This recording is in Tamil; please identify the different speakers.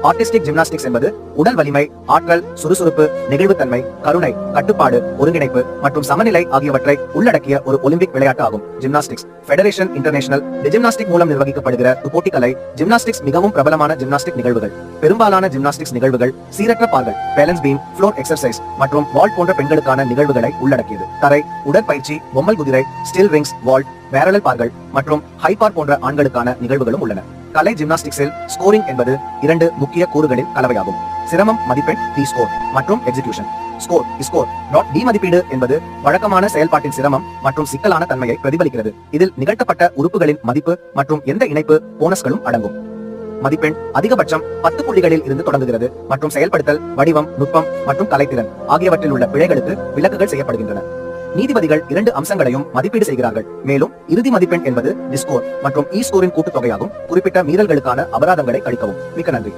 Speaker 1: ஆர்டிஸ்டிக் ஜிம்னாஸ்டிக்ஸ் என்பது உடல் வலிமை, ஆற்றல், சுறுசுறுப்பு, நெகிழ்வுத்தன்மை, கருணை, கட்டுப்பாடு, ஒருங்கிணைப்பு மற்றும் சமநிலை ஆகியவற்றை உள்ளடக்கிய ஒரு ஒலிம்பிக் விளையாட்டு ஆகும். ஜிம்னாஸ்டிக்ஸ் ஃபெடரேஷன் இன்டர்நேஷனல் தி ஜிம்னாஸ்டிக் மூலம் நிர்வகிக்கப்படுகிற போட்டிக்கலை ஜிம்னாஸ்டிக்ஸ் மிகவும் பிரபலமான ஜிம்னாஸ்டிக் நிகழ்வுகள். பெரும்பாலான ஜிம்னாஸ்டிக்ஸ் நிகழ்வுகள் சீரற்ற பார்கள், பேலன்ஸ் பீம், ஃப்ளோர் எக்ஸர்சைஸ் மற்றும் வால்ட் போன்ற பெண்களுக்கான நிகழ்வுகளை உள்ளடக்கியது. தரை, உடற்பயிற்சி, பொம்மல் குதிரை, ஸ்டில் ரிங்ஸ், வால்ட், பேரலல் பார்கள் மற்றும் ஹை பார் போன்ற ஆண்களுக்கான நிகழ்வுகளும் உள்ளன. கலை ஜிம்னாஸ்டிக்ஸில் ஸ்கோரிங் என்பது 2 முக்கிய கூறுகளின் கலவையாகும். சிரமம் மதிப்பெண் டி ஸ்கோர் மற்றும் எக்ஸிகியூஷன் ஸ்கோர் டி மதிப்பீடு என்பது வழக்கமான செயல்பாட்டின் சிரமம் மற்றும் சிக்கலான தன்மையை பிரதிபலிக்கிறது. இதில் நிகழ்த்தப்பட்ட உறுப்புகளின் மதிப்பு மற்றும் எந்த இணைப்பு போனஸ்களும் அடங்கும். மதிப்பெண் அதிகபட்சம் 10 புள்ளிகளில் இருந்து தொடங்குகிறது மற்றும் செயல்படுத்தல், வடிவம், நுட்பம் மற்றும் கலைத்திறன் ஆகியவற்றில் உள்ள பிழைகளுக்கு விலக்குகள் செய்யப்படுகின்றன. நீதிபதிகள் 2 அம்சங்களையும் மதிப்பீடு செய்கிறார்கள். மேலும் இறுதி மதிப்பெண் என்பது டி ஸ்கோர் மற்றும் இ ஸ்கோரின் கூட்டுத்தொகையாகும். குறிப்பிட்ட மீறல்களுக்கான அபராதங்களை கழிக்கவும். மிக்க நன்றி.